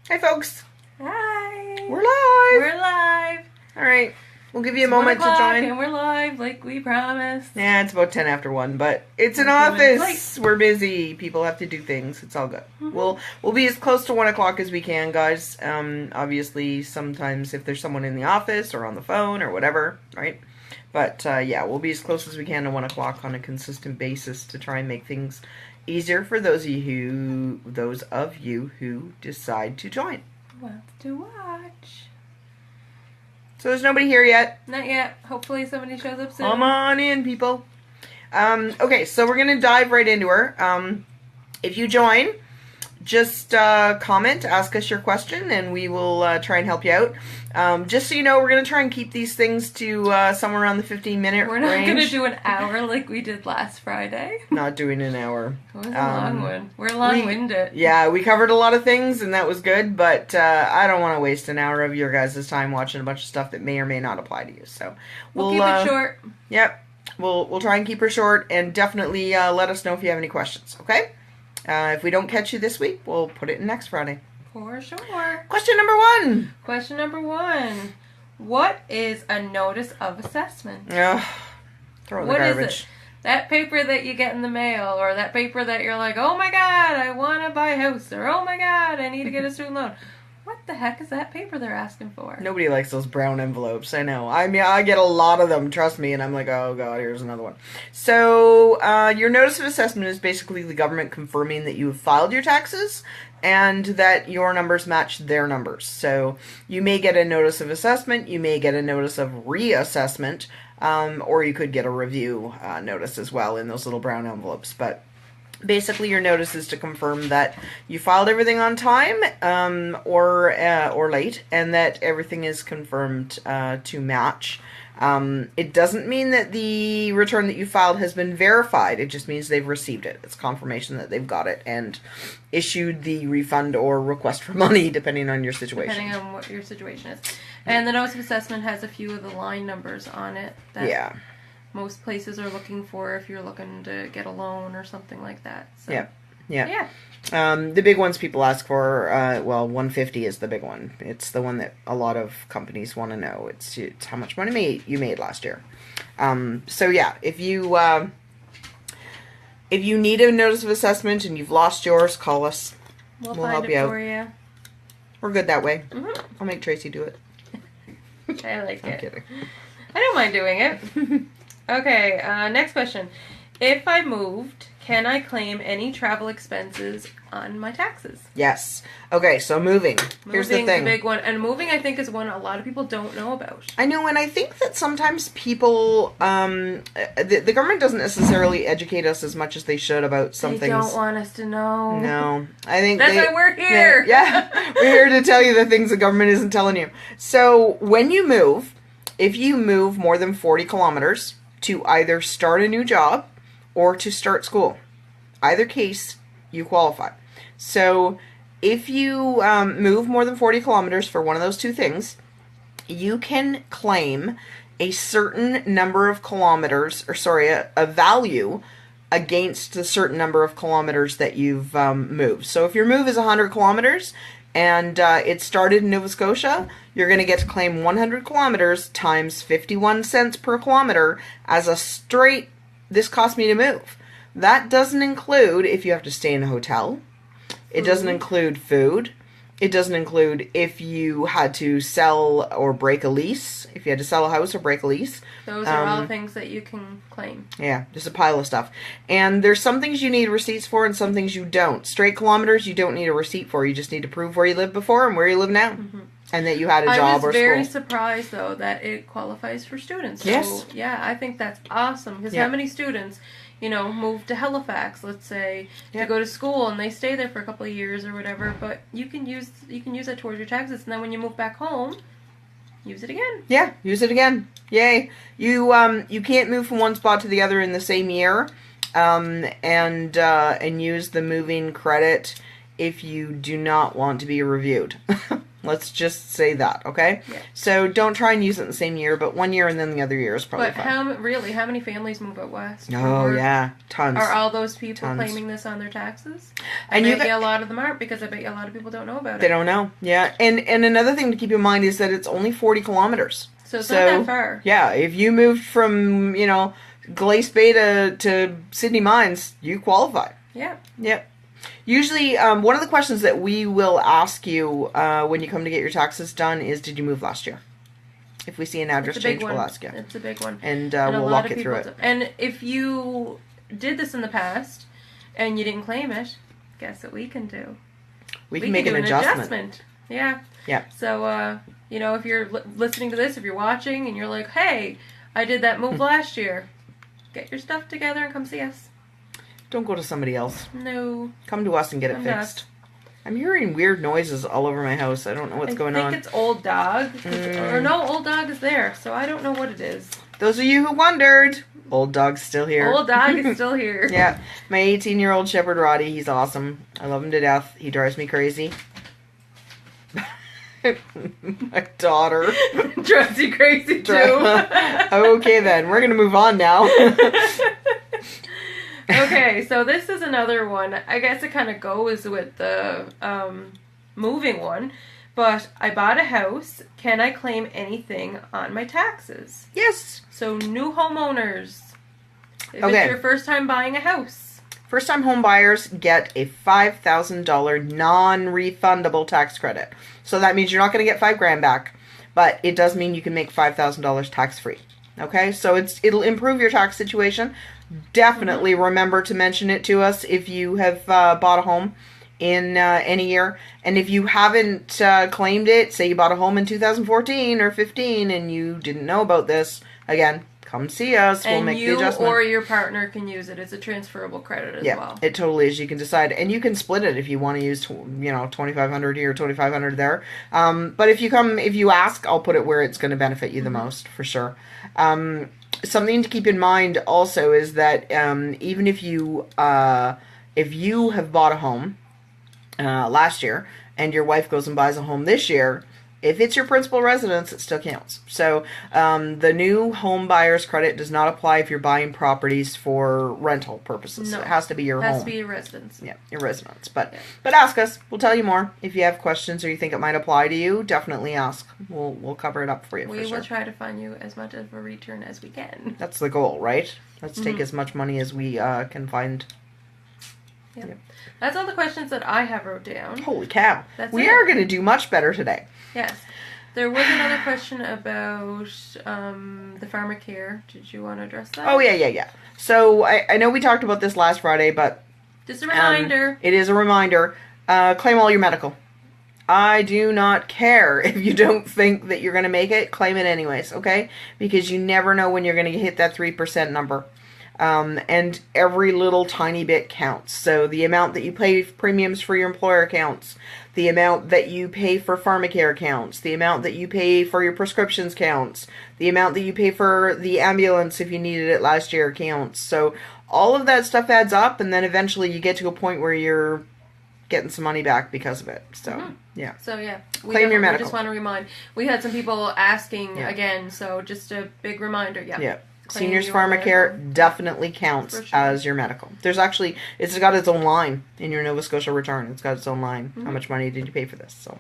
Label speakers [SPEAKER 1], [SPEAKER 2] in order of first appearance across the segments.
[SPEAKER 1] Hi, folks.
[SPEAKER 2] Hi.
[SPEAKER 1] We're live.
[SPEAKER 2] We're live.
[SPEAKER 1] All right. We'll give you a moment to join.
[SPEAKER 2] And we're live like we promised.
[SPEAKER 1] Yeah, it's about 10 after 1, but it's an office. We're busy. People have to do things. It's all good. We'll be as close to 1 o'clock as we can, guys. Obviously, sometimes if there's someone in the office or on the phone or whatever, right? But yeah, we'll be as close as we can to 1 o'clock on a consistent basis to try and make things easier for those of you who decide to join.
[SPEAKER 2] Lots to watch.
[SPEAKER 1] So there's nobody here yet.
[SPEAKER 2] Not yet. Hopefully somebody shows up soon.
[SPEAKER 1] Come on in, people. Okay, so we're going to dive right into her. If you join, just comment, ask us your question, and we will try and help you out. Just so you know, we're going to try and keep these things to somewhere around the 15-minute range.
[SPEAKER 2] We're not going to do an hour like we did last Friday.
[SPEAKER 1] Not doing an hour.
[SPEAKER 2] It was a long one. We're long-winded.
[SPEAKER 1] Yeah, we covered a lot of things, and that was good, but I don't want to waste an hour of your guys' time watching a bunch of stuff that may or may not apply to you. So
[SPEAKER 2] we'll keep it short.
[SPEAKER 1] Yep. We'll try and keep her short, and definitely let us know if you have any questions, okay? If we don't catch you this week, we'll put it in next Friday.
[SPEAKER 2] For sure.
[SPEAKER 1] Question number 1.
[SPEAKER 2] Question number 1. What is a notice of assessment?
[SPEAKER 1] Throw in the garbage.
[SPEAKER 2] What is it? That paper that you get in the mail, or that paper that you're like, oh my god, I want to buy a house, or oh my god, I need to get a student loan. What the heck is that paper they're asking for?
[SPEAKER 1] Nobody likes those brown envelopes, I know. I mean, I get a lot of them, trust me, and I'm like, oh god, here's another one. So, your notice of assessment is basically the government confirming that you have filed your taxes and that your numbers match their numbers. So, you may get a notice of assessment, you may get a notice of reassessment, or you could get a review notice as well in those little brown envelopes, but basically, your notice is to confirm that you filed everything on time or late, and that everything is confirmed to match. It doesn't mean that the return that you filed has been verified. It just means they've received it. It's confirmation that they've got it and issued the refund or request for money, depending on your situation.
[SPEAKER 2] Depending on what your situation is. And the notice of assessment has a few of the line numbers on it. That most places are looking for if you're looking to get a loan or something like that. So. Yeah.
[SPEAKER 1] The big ones people ask for, 150 is the big one. It's the one that a lot of companies want to know. It's how much money you made last year. So yeah, if you need a notice of assessment and you've lost yours, call us.
[SPEAKER 2] We'll help you out. For you.
[SPEAKER 1] We're good that way. I'll make Tracy do it.
[SPEAKER 2] I like it.
[SPEAKER 1] I'm kidding.
[SPEAKER 2] I don't mind doing it. Okay, next question. If I moved, can I claim any travel expenses on my taxes?
[SPEAKER 1] Yes. Okay, so moving. Here's the thing.
[SPEAKER 2] Moving, the big one. And moving, I think, is one a lot of people don't know about.
[SPEAKER 1] I know, and I think that sometimes people, the government doesn't necessarily educate us as much as they should about some things.
[SPEAKER 2] They don't want us to know.
[SPEAKER 1] No. I think
[SPEAKER 2] that's why we're here.
[SPEAKER 1] Yeah. We're here to tell you the things the government isn't telling you. So, when you move, if you move more than 40 kilometers to either start a new job or to start school, either case, you qualify. So, if you move more than 40 kilometers for one of those two things, you can claim a certain number of kilometers, a value against the certain number of kilometers that you've moved. So, if your move is 100 kilometers, and it started in Nova Scotia, you're going to get to claim 100 kilometers times 51 cents per kilometer as a straight, this cost me to move. That doesn't include if you have to stay in a hotel. It doesn't include food. It doesn't include if you had to sell or break a lease, if you had to sell a house or break a lease.
[SPEAKER 2] Those are all things that you can claim. Yeah,
[SPEAKER 1] just a pile of stuff. And there's some things you need receipts for and some things you don't. Straight kilometers you don't need a receipt for. You just need to prove where you lived before and where you live now. And that you had a job or school.
[SPEAKER 2] I was very surprised, though, that it qualifies for students. So,
[SPEAKER 1] yes.
[SPEAKER 2] Yeah, I think that's awesome. Because how many students, move to Halifax, let's say, to go to school, and they stay there for a couple of years or whatever, but you can use that towards your taxes, and then when you move back home, use it again.
[SPEAKER 1] Yeah, use it again. Yay. You can't move from one spot to the other in the same year, and use the moving credit if you do not want to be reviewed. Let's just say that, okay?
[SPEAKER 2] Yeah.
[SPEAKER 1] So don't try and use it in the same year, but 1 year and then the other year is probably
[SPEAKER 2] but
[SPEAKER 1] fine.
[SPEAKER 2] how many families move out west?
[SPEAKER 1] Oh, yeah. Tons.
[SPEAKER 2] Are all those people
[SPEAKER 1] Tons.
[SPEAKER 2] claiming this on their taxes?
[SPEAKER 1] And
[SPEAKER 2] I bet you a lot of them aren't, because I bet you a lot of people don't know about it.
[SPEAKER 1] They don't know. Yeah. And another thing to keep in mind is that it's only 40 kilometers.
[SPEAKER 2] So it's not that far.
[SPEAKER 1] Yeah. If you moved from, Glace Bay to Sydney Mines, you qualify.
[SPEAKER 2] Yeah.
[SPEAKER 1] Yep. Usually, one of the questions that we will ask you when you come to get your taxes done is, did you move last year? If we see an address change, we'll ask you.
[SPEAKER 2] It's a big one.
[SPEAKER 1] And we'll walk you through it.
[SPEAKER 2] And if you did this in the past and you didn't claim it, guess what we can do?
[SPEAKER 1] We can make an adjustment.
[SPEAKER 2] Yeah.
[SPEAKER 1] Yeah.
[SPEAKER 2] So, if you're listening to this, if you're watching and you're like, hey, I did that move last year, get your stuff together and come see us.
[SPEAKER 1] Don't go to somebody else.
[SPEAKER 2] No.
[SPEAKER 1] Come to us and get it fixed. I'm hearing weird noises all over my house. I don't know what's going on.
[SPEAKER 2] I think it's Old Dog. Or no, Old Dog is there, so I don't know what it is.
[SPEAKER 1] Those of you who wondered, Old Dog's still here.
[SPEAKER 2] Old Dog is still here.
[SPEAKER 1] Yeah. My 18-year-old Shepherd Roddy, he's awesome. I love him to death. He drives me crazy. My daughter.
[SPEAKER 2] Drives you crazy, too.
[SPEAKER 1] Okay, then. We're going to move on now.
[SPEAKER 2] Okay, so this is another one. I guess it kind of goes with the moving one. But I bought a house. Can I claim anything on my taxes?
[SPEAKER 1] Yes.
[SPEAKER 2] So new homeowners. If
[SPEAKER 1] Okay.
[SPEAKER 2] it's your first time buying a house.
[SPEAKER 1] First-time home buyers get a $5,000 non-refundable tax credit. So that means you're not going to get $5,000 back. But it does mean you can make $5,000 tax-free. Okay? So it'll improve your tax situation. Definitely remember to mention it to us if you have bought a home in any year. And if you haven't claimed it, say you bought a home in 2014 or 15 and you didn't know about this, again, come see us. We'll make the adjustment.
[SPEAKER 2] And you or your partner can use it. It's a transferable credit as well.
[SPEAKER 1] Yeah, it totally is. You can decide. And you can split it if you want to use, $2,500 here, $2,500 there. But if you ask, I'll put it where it's going to benefit you the most, for sure. Something to keep in mind also is that even if you have bought a home last year and your wife goes and buys a home this year, if it's your principal residence, it still counts. So the new home buyer's credit does not apply if you're buying properties for rental purposes.
[SPEAKER 2] No.
[SPEAKER 1] It has to be your home.
[SPEAKER 2] It has to be your residence.
[SPEAKER 1] Yeah, your residence. But ask us. We'll tell you more. If you have questions or you think it might apply to you, definitely ask. We'll cover it up for you.
[SPEAKER 2] We will try to find you as much of a return as we can.
[SPEAKER 1] That's the goal, right? Let's take as much money as we can find.
[SPEAKER 2] Yep. That's all the questions that I have wrote down.
[SPEAKER 1] Holy cow. We
[SPEAKER 2] it.
[SPEAKER 1] are going to do much better today.
[SPEAKER 2] Yes. There was another question about the pharmacare. Did you want to address that?
[SPEAKER 1] Oh, yeah. So I know we talked about this last Friday, but
[SPEAKER 2] just a reminder.
[SPEAKER 1] It is a reminder. Claim all your medical. I do not care if you don't think that you're going to make it. Claim it anyways, okay? Because you never know when you're going to hit that 3% number. And every little tiny bit counts. So the amount that you pay premiums for your employer counts. The amount that you pay for pharmacare counts. The amount that you pay for your prescriptions counts. The amount that you pay for the ambulance if you needed it last year counts. So all of that stuff adds up, and then eventually you get to a point where you're getting some money back because of it. So, yeah.
[SPEAKER 2] So, yeah.
[SPEAKER 1] Claim your medical.
[SPEAKER 2] We just want to remind. We had some people asking again, so just a big reminder.
[SPEAKER 1] Yeah. Seniors Pharmacare definitely counts as your medical. There's actually, it's got its own line in your Nova Scotia return. It's got its own line. How much money did you pay for this? So,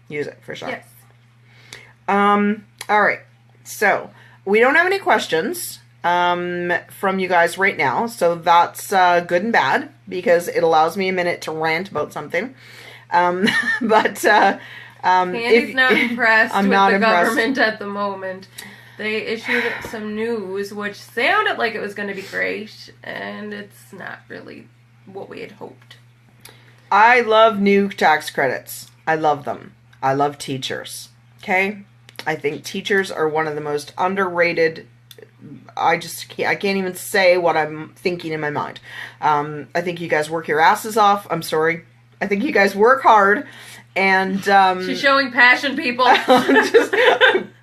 [SPEAKER 1] use it for sure.
[SPEAKER 2] Yes.
[SPEAKER 1] All right. So, we don't have any questions from you guys right now. So, that's good and bad because it allows me a minute to rant about something. But
[SPEAKER 2] Candy's not impressed with the government at the moment. They issued some news which sounded like it was going to be great, and it's not really what we had hoped.
[SPEAKER 1] I love new tax credits. I love them. I love teachers. Okay? I think teachers are one of the most underrated. I can't even say what I'm thinking in my mind. I think you guys work your asses off. I'm sorry. I think you guys work hard. And
[SPEAKER 2] she's showing passion, people.
[SPEAKER 1] Just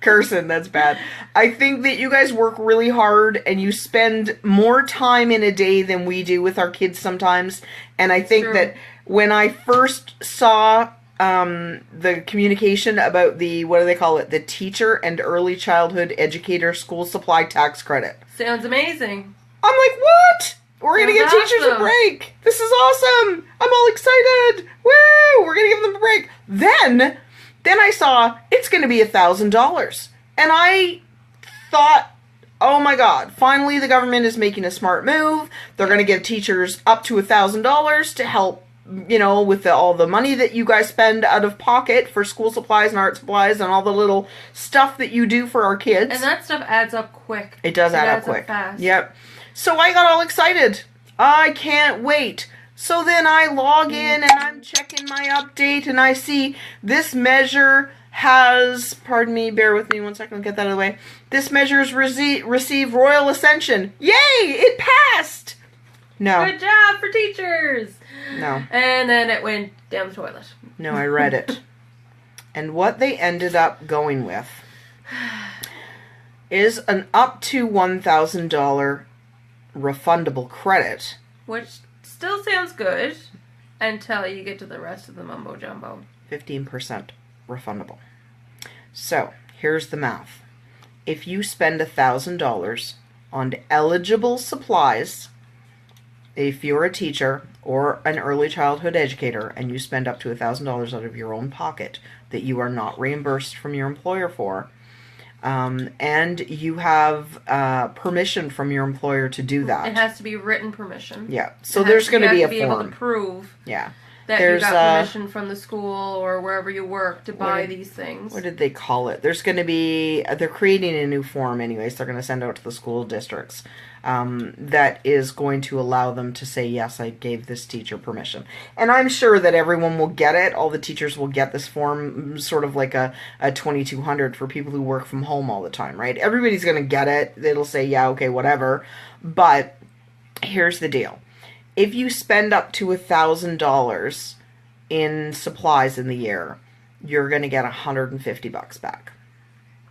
[SPEAKER 1] cursing, that's bad. I think that you guys work really hard and you spend more time in a day than we do with our kids sometimes. And I think that when I first saw the communication about the, what do they call it? The Teacher and Early Childhood Educator School Supply Tax Credit.
[SPEAKER 2] Sounds amazing.
[SPEAKER 1] I'm like, what? We're going to give teachers a break. This is awesome. I'm all excited. Woo! We're going to give them a break. Then I saw it's going to be $1,000. And I thought, oh my God, finally the government is making a smart move. They're going to give teachers up to $1,000 to help, you know, with all the money that you guys spend out of pocket for school supplies and art supplies and all the little stuff that you do for our kids.
[SPEAKER 2] And that stuff adds up quick.
[SPEAKER 1] It does add up quick.
[SPEAKER 2] Fast.
[SPEAKER 1] Yep. So I got all excited. I can't wait. So then I log in and I'm checking my update and I see this measure has, pardon me, bear with me 1 second, I'll get that out of the way. This measure has received royal ascension. Yay! It passed! No.
[SPEAKER 2] Good job for teachers!
[SPEAKER 1] No.
[SPEAKER 2] And then it went down the toilet.
[SPEAKER 1] No, I read it. And what they ended up going with is an up to $1,000 refundable credit.
[SPEAKER 2] Which still sounds good until you get to the rest of the mumbo jumbo.
[SPEAKER 1] 15% refundable. So, here's the math. If you spend $1,000 on eligible supplies, if you're a teacher or an early childhood educator and you spend up to $1,000 out of your own pocket that you are not reimbursed from your employer for, and you have permission from your employer to do that.
[SPEAKER 2] It has to be written permission.
[SPEAKER 1] Yeah. So there's going to be a form.
[SPEAKER 2] You have to be able to prove that
[SPEAKER 1] there's,
[SPEAKER 2] you got permission from the school or wherever you work to buy these things.
[SPEAKER 1] What did they call it? There's going to be, they're creating a new form anyways. They're going to send out to the school districts that is going to allow them to say, yes, I gave this teacher permission. And I'm sure that everyone will get it. All the teachers will get this form, sort of like a 2200 for people who work from home all the time, right? Everybody's going to get it. It'll say, yeah, okay, whatever. But here's the deal. If you spend up to $1,000 in supplies in the year, you're going to get $150 back.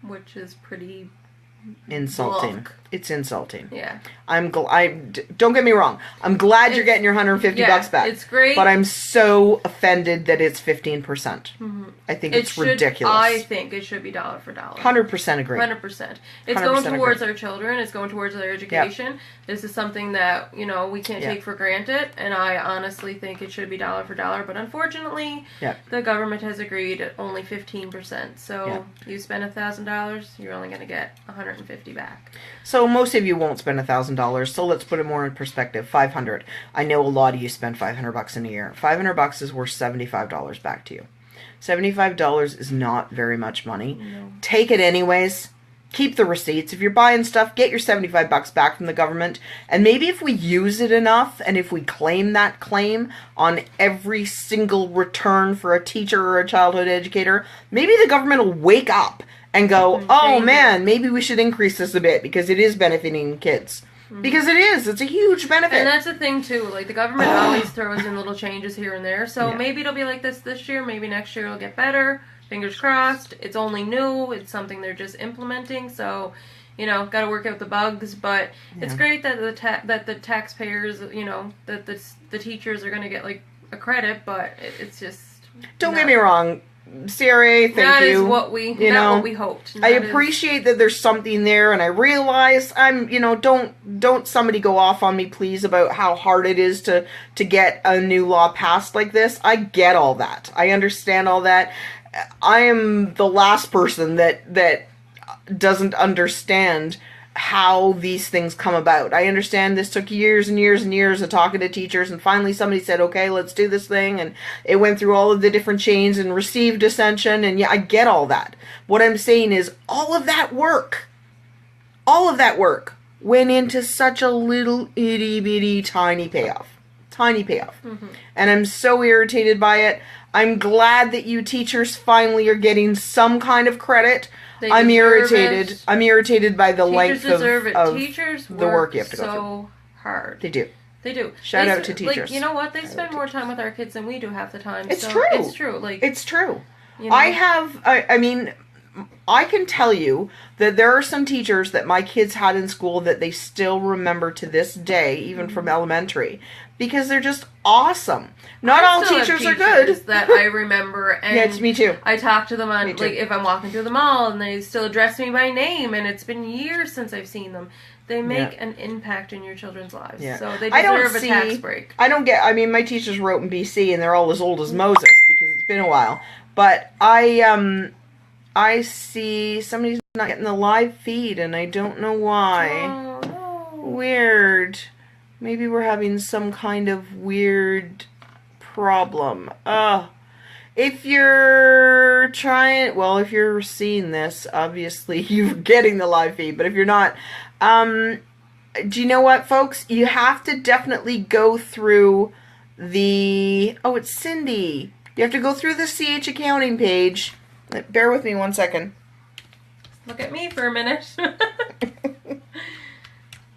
[SPEAKER 2] Which is pretty
[SPEAKER 1] insulting.
[SPEAKER 2] Bulk.
[SPEAKER 1] It's insulting.
[SPEAKER 2] Yeah.
[SPEAKER 1] Don't get me wrong. I'm glad you're getting your $150 back.
[SPEAKER 2] It's great.
[SPEAKER 1] But I'm so offended that it's 15%. I think it's ridiculous.
[SPEAKER 2] I think it should be dollar for dollar.
[SPEAKER 1] 100% agree.
[SPEAKER 2] 100%. It's going towards our children. It's going towards their education. Yep. This is something that, you know, we can't take for granted. And I honestly think it should be dollar for dollar. But unfortunately, the government has agreed at only 15%. So you spend $1,000, you're only going to get $150 back.
[SPEAKER 1] So most of you won't spend $1,000. So let's put it more in perspective. $500. I know a lot of you spend $500 in a year. $500 is worth $75 back to you. $75 is not very much money. No. Take it anyways. Keep the receipts. If you're buying stuff, get your $75 back from the government. And maybe if we use it enough, and if we claim that claim on every single return for a teacher or a childhood educator, maybe the government will wake up and go, oh man, maybe we should increase this a bit because it is benefiting kids. Because it is. It's a huge benefit.
[SPEAKER 2] And that's the thing, too. Like, the government always throws in little changes here and there. So maybe it'll be like this year. Maybe next year it'll get better. Fingers crossed. It's only new. It's something they're just implementing. So, you know, got to work out the bugs. But it's great that the taxpayers, you know, that the teachers are going to get, like, a credit. But it's just...
[SPEAKER 1] Don't get me wrong. Siri, thank you.
[SPEAKER 2] That is what we hoped.
[SPEAKER 1] I appreciate that there's something there, and I realize don't somebody go off on me, please, about how hard it is to get a new law passed like this. I get all that. I understand all that. I am the last person that doesn't understand how these things come about. I understand this took years and years and years of talking to teachers, and finally somebody said, okay, let's do this thing, and it went through all of the different chains and received ascension, and I get all that. What I'm saying is all of that work went into such a little itty-bitty tiny payoff. And I'm so irritated by it. I'm glad that you teachers finally are getting some kind of credit. I'm irritated. I'm irritated by the length of
[SPEAKER 2] teachers
[SPEAKER 1] the work you have to go through.
[SPEAKER 2] So hard.
[SPEAKER 1] They do.
[SPEAKER 2] They do.
[SPEAKER 1] Shout out to teachers.
[SPEAKER 2] Like, you know what? They spend more time with our kids than we do half the time.
[SPEAKER 1] It's true.
[SPEAKER 2] It's true. Like,
[SPEAKER 1] it's true.
[SPEAKER 2] You know?
[SPEAKER 1] I mean, I can tell you that there are some teachers that my kids had in school that they still remember to this day, even from elementary, because they're just awesome. Not all teachers are good.
[SPEAKER 2] That I remember, and
[SPEAKER 1] yeah, it's me too.
[SPEAKER 2] I talk to them on, like, if I'm walking through the mall, and they still address me by name, and it's been years since I've seen them. They make an impact in your children's lives, so they deserve a tax break.
[SPEAKER 1] I don't get. I mean, my teachers wrote in BC, and they're all as old as Moses because it's been a while. But I see somebody's not getting the live feed, and I don't know why.
[SPEAKER 2] Oh, no.
[SPEAKER 1] Weird. Maybe we're having some kind of weird problem. If you're trying, well, if you're seeing this, obviously you're getting the live feed. But if you're not, do you know what, folks? You have to definitely go through the, oh, it's Cindy. You have to go through the CH accounting page. Bear with me 1 second.
[SPEAKER 2] Look at me for a minute.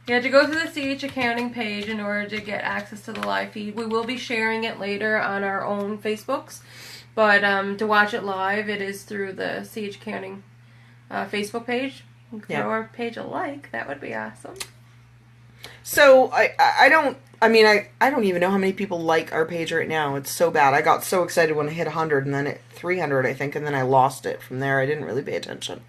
[SPEAKER 2] You have to go through the CH accounting page in order to get access to the live feed. We will be sharing it later on our own Facebooks. But to watch it live, it is through the CH accounting Facebook page. You can throw our page a like. That would be awesome.
[SPEAKER 1] So I don't even know how many people like our page right now. It's so bad. I got so excited when I hit 100 and then at 300, I think, and then I lost it. From there, I didn't really pay attention.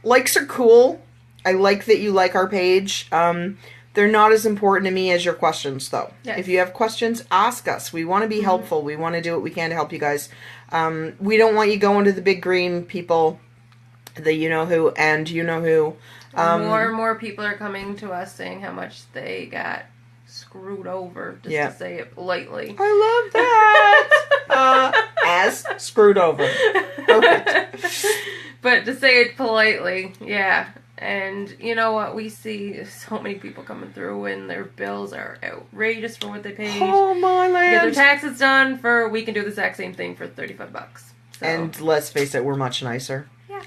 [SPEAKER 1] Likes are cool. I like that you like our page. They're not as important to me as your questions, though. Yes. If you have questions, ask us. We want to be helpful. We want to do what we can to help you guys. We don't want you going to the big green people, the you-know-who and you-know-who.
[SPEAKER 2] More and more people are coming to us saying how much they got screwed over, just to say it politely.
[SPEAKER 1] I love that. As screwed over. Perfect.
[SPEAKER 2] But to say it politely, yeah. And you know what? We see so many people coming through and their bills are outrageous for what they paid.
[SPEAKER 1] Oh my land.
[SPEAKER 2] Get their taxes done we can do the exact same thing for $35. So.
[SPEAKER 1] And let's face it, we're much nicer.
[SPEAKER 2] Yeah.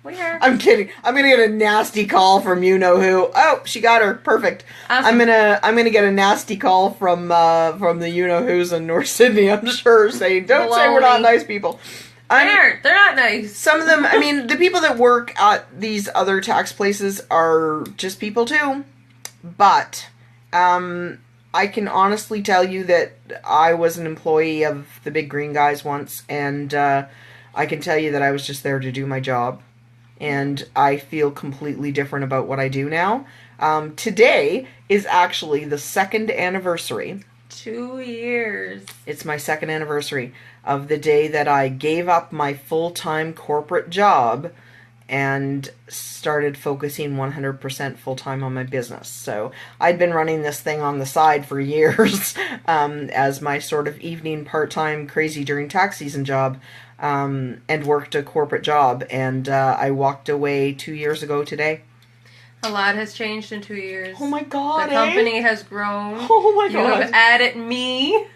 [SPEAKER 2] We are.
[SPEAKER 1] I'm kidding. I'm gonna get a nasty call from you-know-who. Oh, she got her. Perfect. Awesome. I'm gonna get a nasty call from the you-know-whos in North Sydney, I'm sure, saying, don't say we're not nice people.
[SPEAKER 2] They're not nice.
[SPEAKER 1] Some of them, I mean, the people that work at these other tax places are just people too. But I can honestly tell you that I was an employee of the big green guys once, and I can tell you that I was just there to do my job. And I feel completely different about what I do now. Today is actually the 2nd anniversary.
[SPEAKER 2] 2 years.
[SPEAKER 1] It's my 2nd anniversary of the day that I gave up my full-time corporate job and started focusing 100% full-time on my business. So I'd been running this thing on the side for years as my sort of evening part-time crazy during tax season job, and worked a corporate job. And I walked away 2 years ago today.
[SPEAKER 2] A lot has changed in 2 years.
[SPEAKER 1] Oh my God,
[SPEAKER 2] the company has grown.
[SPEAKER 1] Oh my God.
[SPEAKER 2] You have added me.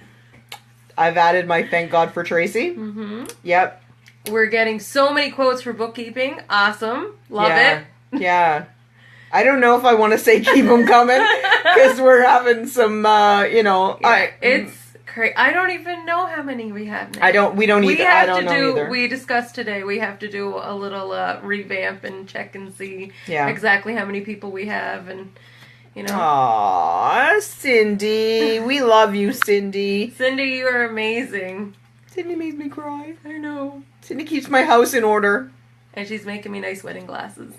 [SPEAKER 1] I've added my thank God for Tracy.
[SPEAKER 2] Mm-hmm.
[SPEAKER 1] Yep.
[SPEAKER 2] We're getting so many quotes for bookkeeping. Awesome. Love it.
[SPEAKER 1] Yeah. I don't know if I want to say keep them coming because we're having some,
[SPEAKER 2] it's crazy. I don't even know how many we have now.
[SPEAKER 1] We don't either. I don't know either.
[SPEAKER 2] We discussed today, we have to do a little revamp and check and see exactly how many people we have and,
[SPEAKER 1] Aww, Cindy. We love you, Cindy.
[SPEAKER 2] Cindy, you are amazing.
[SPEAKER 1] Cindy makes me cry.
[SPEAKER 2] I know.
[SPEAKER 1] Cindy keeps my house in order.
[SPEAKER 2] And she's making me nice wedding glasses.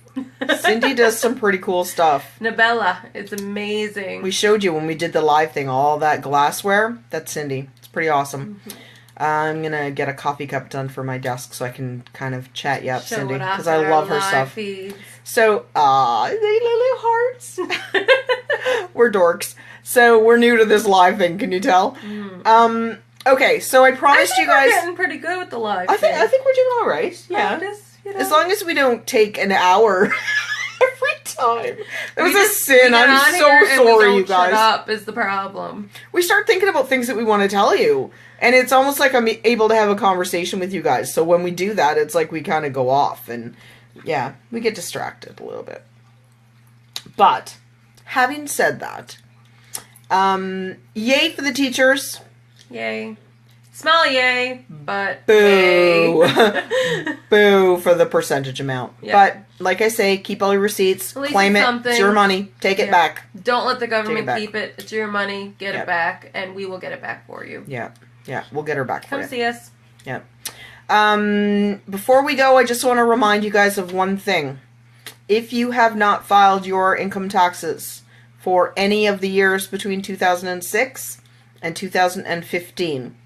[SPEAKER 1] Cindy does some pretty cool stuff.
[SPEAKER 2] Nabella, it's amazing.
[SPEAKER 1] We showed you when we did the live thing, all that glassware. That's Cindy. It's pretty awesome. Mm-hmm. I'm going to get a coffee cup done for my desk so I can kind of chat you up, Cindy. Because I love her stuff.
[SPEAKER 2] Feeds.
[SPEAKER 1] So, they little hearts. We're dorks. So, we're new to this live thing, can you tell? Mm. Okay, so I promised you guys...
[SPEAKER 2] we're getting pretty good with the live
[SPEAKER 1] I think we're doing all right. Yeah. As long as we don't take an hour every time. It was a sin. I'm so sorry, you guys.
[SPEAKER 2] Shut up is the problem.
[SPEAKER 1] We start thinking about things that we want to tell you. And it's almost like I'm able to have a conversation with you guys. So when we do that, it's like we kind of go off. And yeah, we get distracted a little bit. But having said that, yay for the teachers.
[SPEAKER 2] Yay. Smell yay, but
[SPEAKER 1] boo.
[SPEAKER 2] yay.
[SPEAKER 1] Boo for the percentage amount. Yep. But like I say, keep all your receipts, claim it. It's your money. Take it back.
[SPEAKER 2] Don't let the government keep it. It's your money. Get it back, and we will get it back for you.
[SPEAKER 1] Yeah. Yeah, we'll get her back for you.
[SPEAKER 2] Come see us.
[SPEAKER 1] Yeah. Before we go, I just want to remind you guys of one thing. If you have not filed your income taxes for any of the years between 2006 and 2015,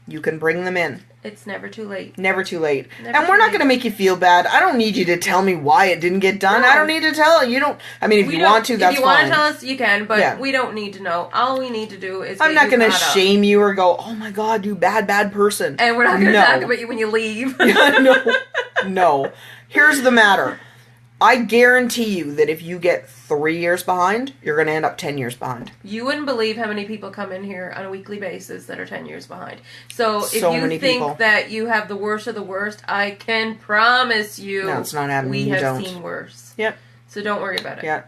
[SPEAKER 1] you can bring them in.
[SPEAKER 2] It's never too late.
[SPEAKER 1] Never too late. And we're not going to make you feel bad. I don't need you to tell me why it didn't get done. No. I don't need to tell you. Don't. I mean, if you want to, that's fine. If you want
[SPEAKER 2] to tell us, you can, but we don't need to know. All we need to do is
[SPEAKER 1] I'm not going to shame you or go, oh my God, you bad person.
[SPEAKER 2] And we're not going to talk about you when you leave.
[SPEAKER 1] No. Here's the matter. I guarantee you that if you get 3 years behind, you're going to end up 10 years behind.
[SPEAKER 2] You wouldn't believe how many people come in here on a weekly basis that are 10 years behind. So if you think that you have the worst of the worst, I can promise you
[SPEAKER 1] no, it's not happening.
[SPEAKER 2] We have seen worse.
[SPEAKER 1] Yep.
[SPEAKER 2] So don't worry about it.
[SPEAKER 1] Yeah.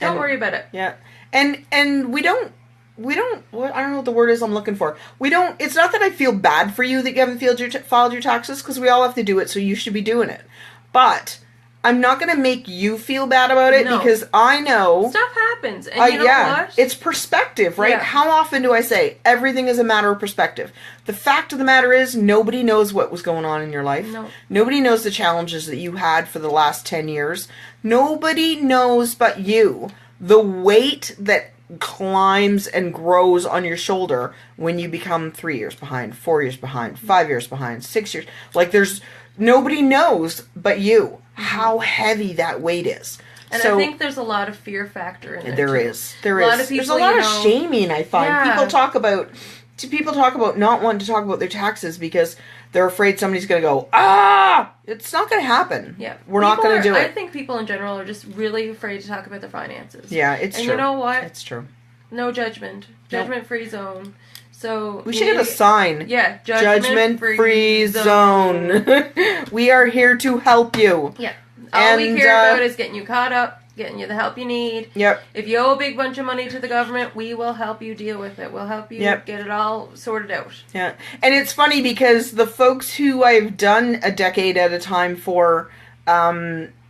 [SPEAKER 2] Don't worry about it.
[SPEAKER 1] Yeah. And we don't, I don't know what the word is I'm looking for. It's not that I feel bad for you that you haven't filed your taxes, because we all have to do it, so you should be doing it. But I'm not going to make you feel bad about it because I know
[SPEAKER 2] stuff happens. And you know what?
[SPEAKER 1] It's perspective, right? Yeah. How often do I say everything is a matter of perspective? The fact of the matter is nobody knows what was going on in your life.
[SPEAKER 2] No.
[SPEAKER 1] Nobody knows the challenges that you had for the last 10 years. Nobody knows but you the weight that climbs and grows on your shoulder when you become 3 years behind, 4 years behind, 5 years behind, 6 years. Like nobody knows but you how heavy that weight is.
[SPEAKER 2] And I think there's a lot of fear factor in there.
[SPEAKER 1] There
[SPEAKER 2] too.
[SPEAKER 1] is. There's a lot of shaming, I find. Yeah. People talk about not wanting to talk about their taxes because they're afraid somebody's going to go, it's not going to happen.
[SPEAKER 2] Yeah.
[SPEAKER 1] We're not going to do it.
[SPEAKER 2] I think people in general are just really afraid to talk about their finances.
[SPEAKER 1] Yeah, it's true.
[SPEAKER 2] And you know what?
[SPEAKER 1] It's true.
[SPEAKER 2] No judgment. Judgment-free zone. So
[SPEAKER 1] we should get a sign.
[SPEAKER 2] Yeah,
[SPEAKER 1] judgment-free zone. We are here to help you.
[SPEAKER 2] Yeah. All we care about is getting you caught up, getting you the help you need.
[SPEAKER 1] Yep.
[SPEAKER 2] If you owe a big bunch of money to the government, we will help you deal with it. We'll help you get it all sorted out.
[SPEAKER 1] Yeah. And it's funny because the folks who I've done a decade at a time for,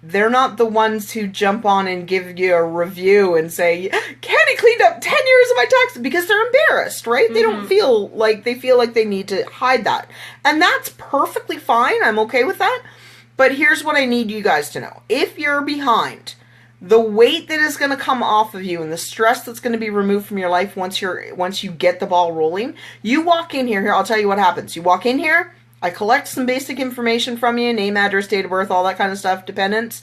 [SPEAKER 1] they're not the ones who jump on and give you a review and say, Kenny cleaned up 10 years of my taxes, because they're embarrassed, right? Mm-hmm. They don't feel like they need to hide that. And that's perfectly fine. I'm okay with that. But here's what I need you guys to know. If you're behind, the weight that is going to come off of you and the stress that's going to be removed from your life once you get the ball rolling, you walk in here, I'll tell you what happens. You walk in here, I collect some basic information from you, name, address, date of birth, all that kind of stuff, dependents,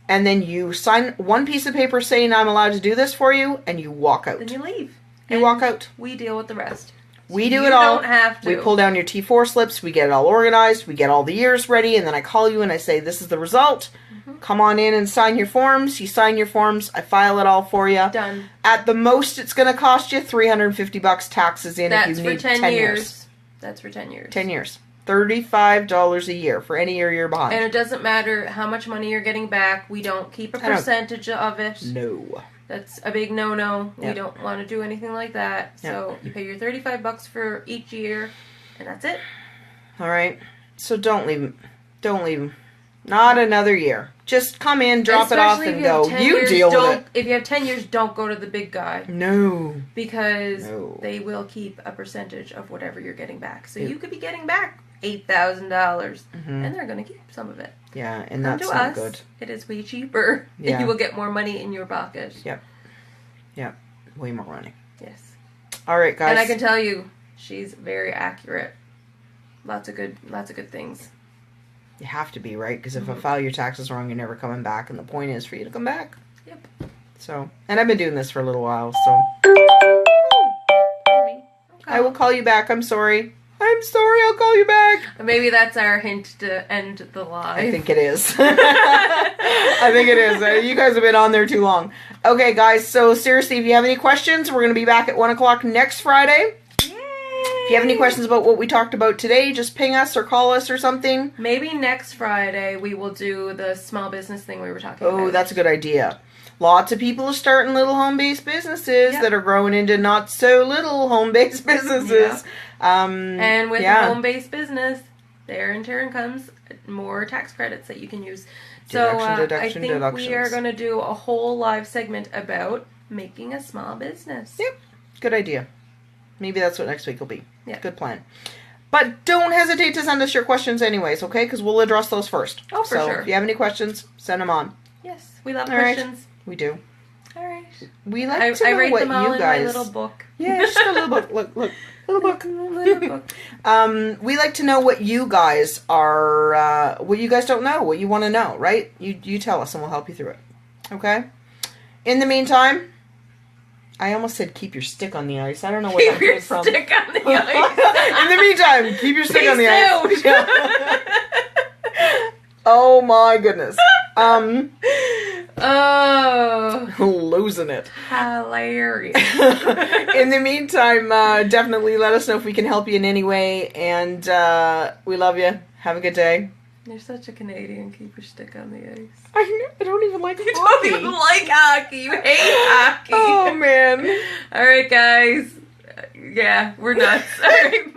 [SPEAKER 1] and then you sign one piece of paper saying I'm allowed to do this for you, and you walk out.
[SPEAKER 2] Then you leave.
[SPEAKER 1] You walk out.
[SPEAKER 2] We deal with the rest.
[SPEAKER 1] We do it all.
[SPEAKER 2] You don't have to.
[SPEAKER 1] We pull down your T4 slips, we get it all organized, we get all the years ready, and then I call you and I say, this is the result. Mm-hmm. Come on in and sign your forms. You sign your forms, I file it all for you.
[SPEAKER 2] Done.
[SPEAKER 1] At the most, it's going to cost you $350 taxes in if you need 10 years.
[SPEAKER 2] That's for 10 years.
[SPEAKER 1] 10 years. $35 a year for any year you're behind.
[SPEAKER 2] And it doesn't matter how much money you're getting back. We don't keep a percentage of it.
[SPEAKER 1] No.
[SPEAKER 2] That's a big no-no.
[SPEAKER 1] Yep.
[SPEAKER 2] We don't want to do anything like that. Yep. So you pay your $35 for each year, and that's it.
[SPEAKER 1] All right. So don't leave him. Don't leave him. Not another year. Just come in, drop it off, and go. You deal with it.
[SPEAKER 2] If you have 10 years, don't go to the big guy.
[SPEAKER 1] No.
[SPEAKER 2] Because they will keep a percentage of whatever you're getting back. So you could be getting back $8,000, and they're going to keep some of it.
[SPEAKER 1] Yeah, and that's not good.
[SPEAKER 2] It is way cheaper, and you will get more money in your pocket.
[SPEAKER 1] Yep. Way more money.
[SPEAKER 2] Yes.
[SPEAKER 1] All right, guys.
[SPEAKER 2] And I can tell you, she's very accurate. Lots of good things.
[SPEAKER 1] You have to be, right? Because if I file your taxes wrong, you're never coming back, and the point is for you to come back.
[SPEAKER 2] Yep.
[SPEAKER 1] So, and I've been doing this for a little while, so.
[SPEAKER 2] Okay.
[SPEAKER 1] I will call you back. I'm sorry. I'll call you back.
[SPEAKER 2] Maybe that's our hint to end the live.
[SPEAKER 1] I think it is. I think it is. You guys have been on there too long. Okay, guys, so seriously, if you have any questions, we're going to be back at 1 o'clock next Friday. If you have any questions about what we talked about today, just ping us or call us or something.
[SPEAKER 2] Maybe next Friday we will do the small business thing we were talking about.
[SPEAKER 1] Oh, that's a good idea. Lots of people are starting little home-based businesses that are growing into not so little home-based businesses.
[SPEAKER 2] And with a home-based business, there in turn comes more tax credits that you can use. So I think we are going to do a whole live segment about making a small business.
[SPEAKER 1] Yep. Good idea. Maybe that's what next week will be.
[SPEAKER 2] Yeah.
[SPEAKER 1] Good plan. But don't hesitate to send us your questions anyways, okay? Because we'll address those first.
[SPEAKER 2] Oh, for sure.
[SPEAKER 1] If you have any questions, send them on.
[SPEAKER 2] Yes, we love questions.
[SPEAKER 1] Right. We do.
[SPEAKER 2] All right.
[SPEAKER 1] We like to know
[SPEAKER 2] write
[SPEAKER 1] what
[SPEAKER 2] them all
[SPEAKER 1] you guys...
[SPEAKER 2] in my little book.
[SPEAKER 1] Yeah, just a little book. Look. Little book.
[SPEAKER 2] Little book.
[SPEAKER 1] We like to know what you guys are, what you guys don't know, what you want to know, right? You tell us and we'll help you through it. Okay? In the meantime, I almost said keep your stick on the ice. I don't know where that came from.
[SPEAKER 2] Keep your stick on the ice.
[SPEAKER 1] In the meantime, keep your stick on the ice.
[SPEAKER 2] Yeah.
[SPEAKER 1] Oh my goodness.
[SPEAKER 2] Oh.
[SPEAKER 1] Losing it.
[SPEAKER 2] Hilarious.
[SPEAKER 1] In the meantime, definitely let us know if we can help you in any way. And we love you. Have a good day.
[SPEAKER 2] You're such a Canadian. Keep your stick on the ice.
[SPEAKER 1] I don't even like hockey.
[SPEAKER 2] You don't even like hockey. You hate hockey.
[SPEAKER 1] Oh, man.
[SPEAKER 2] All right, guys. Yeah, we're nuts. All right.